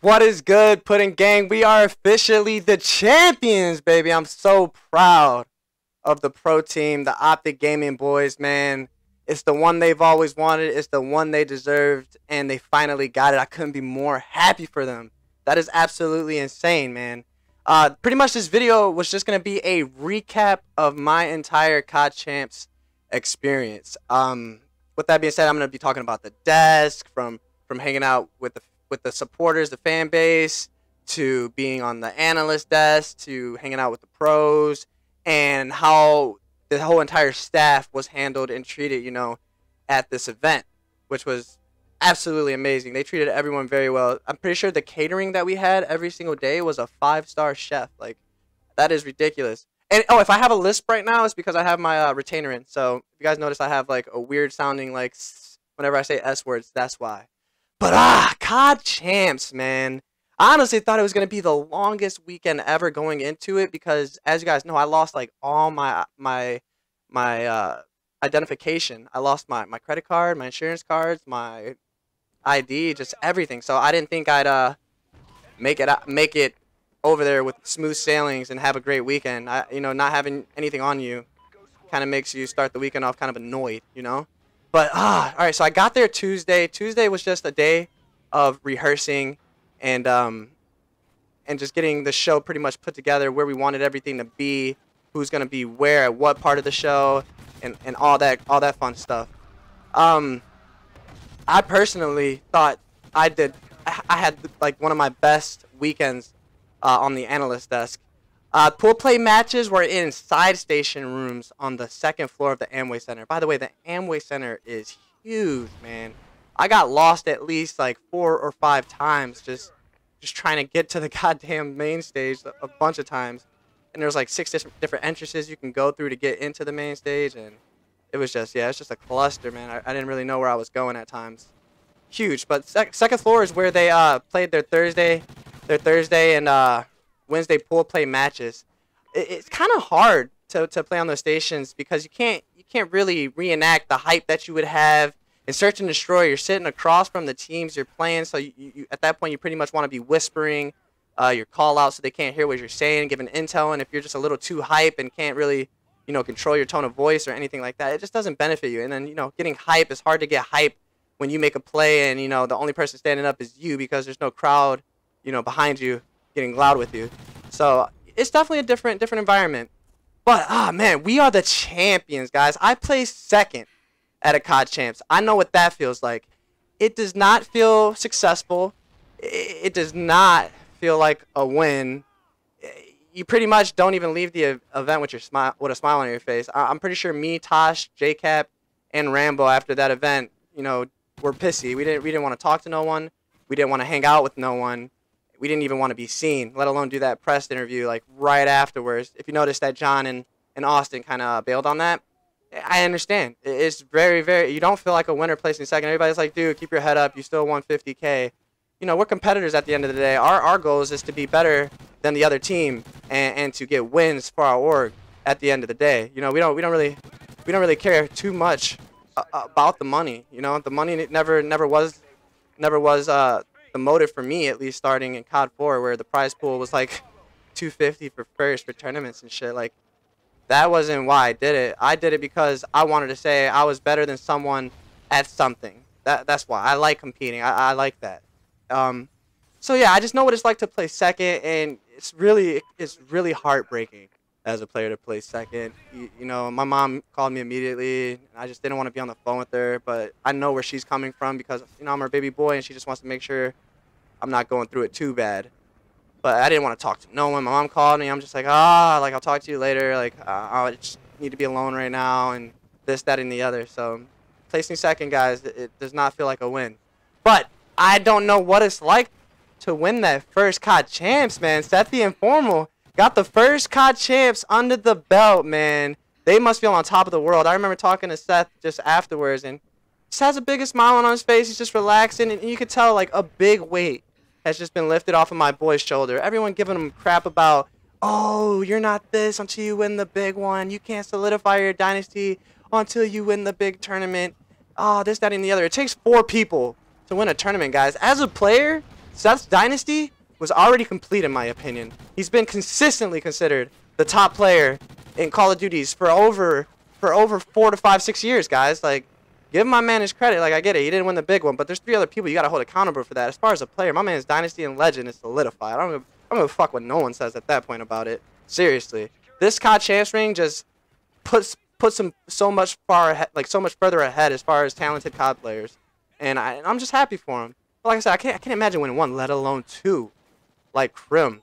What is good, Pudding Gang? We are officially the champions, baby. I'm so proud of the pro team, the OpTic Gaming boys, man. It's the one they've always wanted. It's the one they deserved, and they finally got it. I couldn't be more happy for them. That is absolutely insane, man. Pretty much this video was just going to be a recap of my entire COD Champs experience. With that being said, I'm going to be talking about the desk, from hanging out with the supporters, the fan base, to being on the analyst desk, to hanging out with the pros, and how the whole entire staff was handled and treated, at this event, which was absolutely amazing. They treated everyone very well. I'm pretty sure the catering that we had every single day was a 5-star chef. Like, that is ridiculous. And if I have a lisp right now, it's because I have my retainer in. So if you guys notice, I have like a weird sounding like whenever I say S words. That's why. But COD Champs, man. I honestly thought it was gonna be the longest weekend ever going into it because, as you guys know, I lost like all my identification. I lost my credit card, my insurance cards, my ID, just everything. So I didn't think I'd make it over there with smooth sailings and have a great weekend. Not having anything on you kind of makes you start the weekend off kind of annoyed, But all right, so I got there Tuesday. Tuesday was just a day of rehearsing and just getting the show pretty much put together, where we wanted everything to be, who's gonna be where at what part of the show, and all that fun stuff. I personally thought I had like one of my best weekends on the analyst desk. Pool play matches were in side station rooms on the second floor of the Amway Center. By the way, the Amway Center is huge, man. I got lost at least like 4 or 5 times just trying to get to the goddamn main stage a bunch of times. And there's like 6 different entrances you can go through to get into the main stage, and it was just, it's just a cluster, man. I didn't really know where I was going at times. Huge. But second floor is where they played their Thursday and Wednesday pool play matches. It's kind of hard to play on those stations because you can't really reenact the hype that you would have in Search and Destroy. You're sitting across from the teams you're playing, so you at that point you pretty much want to be whispering your call out so they can't hear what you're saying, giving intel. And if you're just a little too hype and can't really control your tone of voice or anything like that, it just doesn't benefit you. And then getting hype is hard to get hype when you make a play and the only person standing up is you because there's no crowd behind you getting loud with you. So it's definitely a different environment. But man, we are the champions, guys. I placed second at a COD Champs. I know what that feels like. It does not feel successful. It does not feel like a win. You pretty much don't even leave the event with a smile on your face. I'm pretty sure me, Tosh, JCap, and Rambo after that event, were pissy. We didn't want to talk to no one. We didn't want to hang out with no one. We didn't even want to be seen, let alone do that press interview like right afterwards. If you notice that John and Austin kind of bailed on that, I understand. It's very, very, you don't feel like a winner placing second. Everybody's like, dude, keep your head up. You still won 50K. We're competitors at the end of the day. Our goal is just to be better than the other team and to get wins for our org at the end of the day. We don't really care too much about the money. The money never was the motive for me, at least starting in COD 4, where the prize pool was like $250 for first for tournaments and shit. Like, that wasn't why I did it. I did it because I wanted to say I was better than someone at something. That's why I like competing. I like that. So yeah, I just know what it's like to play second, and it's really heartbreaking as a player to play second. My mom called me immediately, and I just didn't want to be on the phone with her, but I know where she's coming from because I'm her baby boy, and she just wants to make sure I'm not going through it too bad. But I didn't want to talk to no one. My mom called me. I'm just like, I'll talk to you later. Like, I just need to be alone right now, and this, that, and the other. So placing second, guys, it does not feel like a win. But I don't know what it's like to win that first COD Champs, man. Seth the Informal got the first COD Champs under the belt, man. They must feel on top of the world. I remember talking to Seth just afterwards, and just has the biggest smile on his face. He's just relaxing, and you could tell like a big weight has just been lifted off of my boy's shoulder. Everyone giving him crap about, oh, you're not this until you win the big one. You can't solidify your dynasty until you win the big tournament. Oh, this, that, and the other. It takes 4 people to win a tournament, guys. As a player, Seth's dynasty was already complete in my opinion. He's been consistently considered the top player in Call of Duties for over 4 to 5, 6 years, guys. Like, give my man his credit. Like, I get it, he didn't win the big one, but there's 3 other people you gotta hold accountable for that. As far as a player, my man's dynasty and legend is solidified. I don't give a fuck what no one says at that point about it. Seriously, this COD champs ring just puts him so much further ahead as far as talented COD players, and I'm just happy for him. But like I said, I can't imagine winning 1, let alone 2. Like Krim,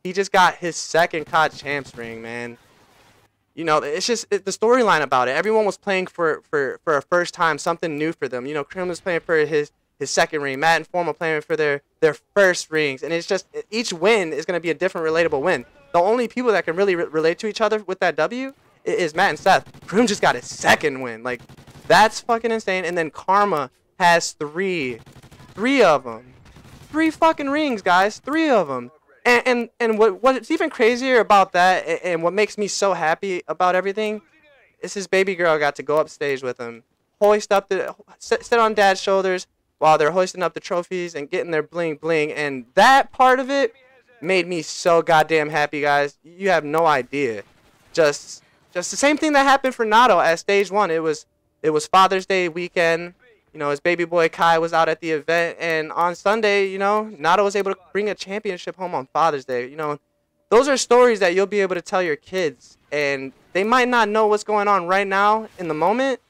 he just got his 2nd COD champs ring, man. You know, it's just the storyline about it. Everyone was playing for a first time, something new for them. You know, Krim was playing for his 2nd ring. Matt and Formal playing for their first rings. And it's just, each win is going to be a different relatable win. The only people that can really relate to each other with that W is Matt and Seth. Krim just got his 2nd win. Like, that's fucking insane. And then Karma has 3 of them. 3 fucking rings, guys. 3 of them. And what's even crazier about that, and what makes me so happy about everything, is his baby girl got to go upstage with him, sit on dad's shoulders while they're hoisting up the trophies and getting their bling bling, and that part of it made me so goddamn happy, guys. You have no idea. Just the same thing that happened for Nato at stage 1. It was Father's Day weekend. You know, his baby boy Kai was out at the event, and on Sunday, you know, Nato was able to bring a championship home on Father's Day. You know, those are stories that you'll be able to tell your kids, and they might not know what's going on right now in the moment,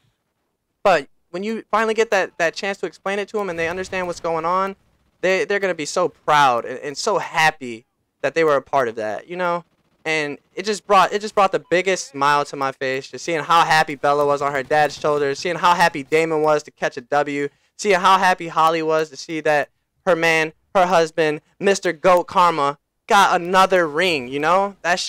but when you finally get that chance to explain it to them and they understand what's going on, they're going to be so proud and so happy that they were a part of that, you know? And it just brought the biggest smile to my face, just seeing how happy Bella was on her dad's shoulders, seeing how happy Damon was to catch a W, seeing how happy Holly was to see that her man, her husband, Mr. Goat Karma, got another ring, you know? That's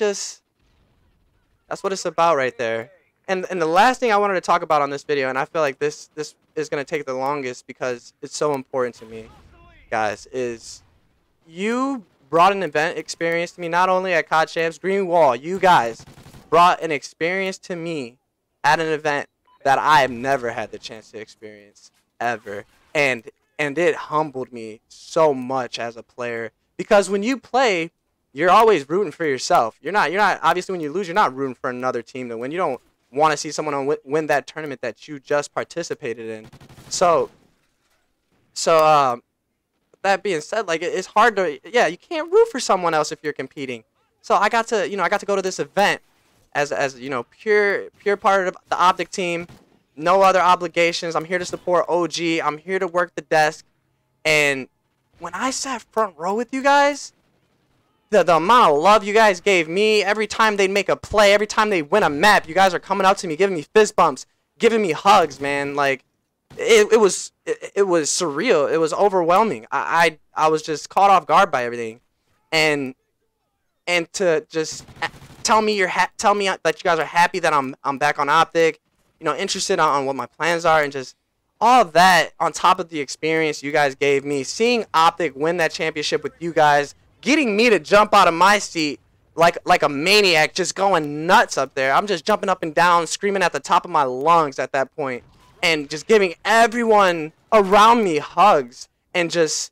what it's about right there. And the last thing I wanted to talk about on this video, and I feel like this is going to take the longest because it's so important to me, guys, is you brought an event experience to me, not only at COD Champs, Green Wall, you guys brought an experience to me at an event that I have never had the chance to experience, ever. And it humbled me so much as a player, because when you play, you're always rooting for yourself. You're not obviously when you lose, you're not rooting for another team to win. You don't want to see someone win that tournament that you just participated in. So that being said, like, it's hard to, yeah, you can't root for someone else if you're competing. So I got to go to this event as you know, pure part of the OpTic team, no other obligations. I'm here to support OG. I'm here to work the desk. And when I sat front row with you guys, the amount of love you guys gave me every time they'd make a play, every time they win a map, you guys are coming up to me, giving me fist bumps, giving me hugs, man. Like, it was surreal. It was overwhelming. I was just caught off guard by everything, and to just tell me that you guys are happy that I'm back on OpTic, you know, interested on what my plans are, and just all of that on top of the experience you guys gave me, seeing OpTic win that championship with you guys, getting me to jump out of my seat like a maniac, just going nuts up there. I'm just jumping up and down, screaming at the top of my lungs at that point, and just giving everyone around me hugs, and just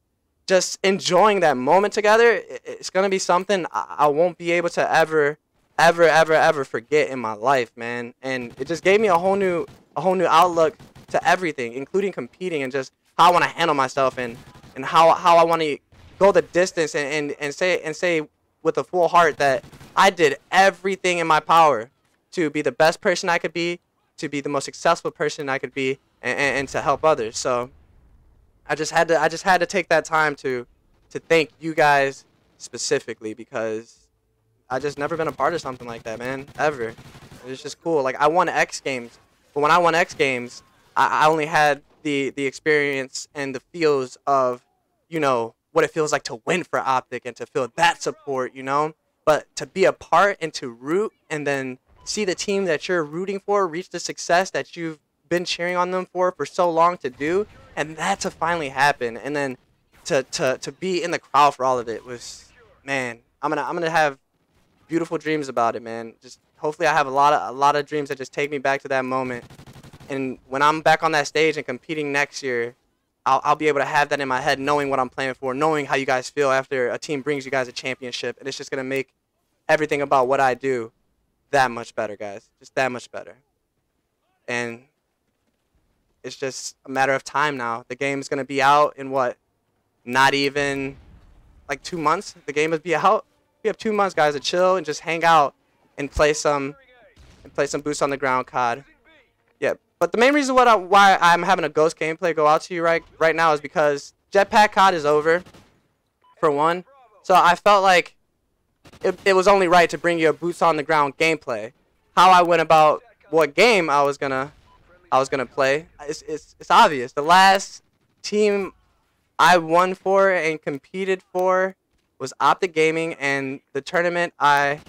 enjoying that moment together. It's gonna be something I won't be able to ever forget in my life, man. And it just gave me a whole new outlook to everything, including competing, and just how I want to handle myself, and how I want to go the distance, and say with a full heart that I did everything in my power to be the best person I could be, to be the most successful person I could be, and to help others. So I just had to take that time to thank you guys specifically, because I just never been a part of something like that, man, ever. It was just cool. Like, I won X Games, but when I won X Games, I only had the experience and the feels of, you know, what it feels like to win for OpTic and to feel that support, you know. But to be a part and to root, and then see the team that you're rooting for reach the success that you've been cheering on them for so long to do, and that to finally happen, and then to be in the crowd for all of it was, man, I'm gonna have beautiful dreams about it, man. Just hopefully I have a lot of dreams that just take me back to that moment. And when I'm back on that stage and competing next year, I'll be able to have that in my head, knowing what I'm playing for, knowing how you guys feel after a team brings you guys a championship, and it's just gonna make everything about what I do that much better, guys. Just that much better. And it's just a matter of time now. The game's gonna be out in what? Not even like 2 months. The game will be out. We have 2 months, guys, to chill and just hang out and play some boots on the ground COD. Yeah, but the main reason why I'm having a Ghost gameplay go out to you right now is because Jetpack COD is over, for one. So I felt like it was only right to bring you a boots on the ground gameplay. How I went about what game I was gonna play, it's obvious. The last team I won for and competed for was OpTic Gaming, and the tournament I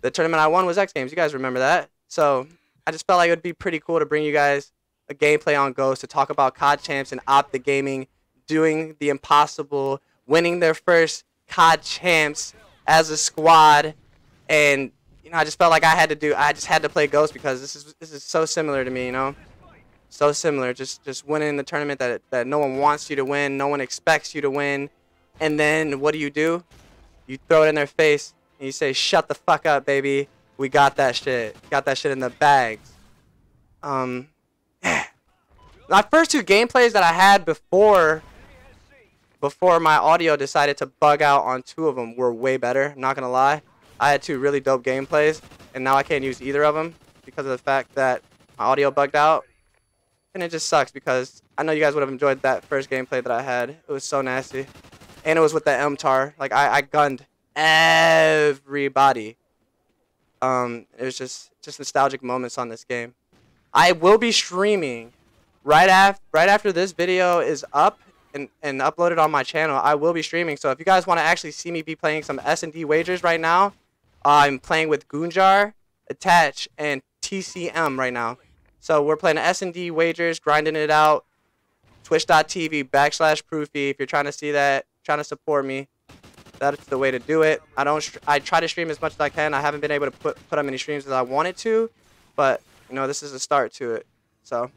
won was X Games. You guys remember that? So I just felt like it would be pretty cool to bring you guys a gameplay on Ghost to talk about COD champs and OpTic Gaming doing the impossible, winning their first COD champs as a squad. And you know, I just felt like I just had to play Ghost because this is so similar to me, you know? So similar, just winning the tournament that no one wants you to win, no one expects you to win, and then what do? You throw it in their face and you say, "Shut the fuck up, baby. We got that shit. Got that shit in the bags." My first 2 gameplays that I had before my audio decided to bug out on 2 of them were way better. I'm not gonna lie. I had 2 really dope gameplays, and now I can't use either of them because of the fact that my audio bugged out. And it just sucks because I know you guys would have enjoyed that first gameplay that I had. It was so nasty. And it was with the MTAR. Like, I gunned everybody. It was just nostalgic moments on this game. I will be streaming right after this video is up and uploaded on my channel. I will be streaming. So if you guys want to actually see me be playing some S&D wagers right now, I'm playing with Goonjar, Attach, and TCM right now. So we're playing S&D wagers, grinding it out. Twitch.tv/Proofy. If you're trying to see that, trying to support me, that's the way to do it. I try to stream as much as I can. I haven't been able to put up many streams as I wanted to, but you know, this is a start to it. So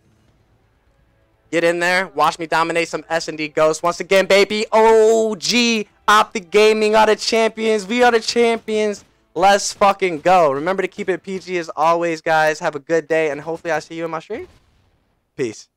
get in there, watch me dominate some S&D Ghosts once again, baby. OG OpTic Gaming are the champions. We are the champions. Let's fucking go. Remember to keep it PG as always, guys. Have a good day, and hopefully I see you in my stream. Peace.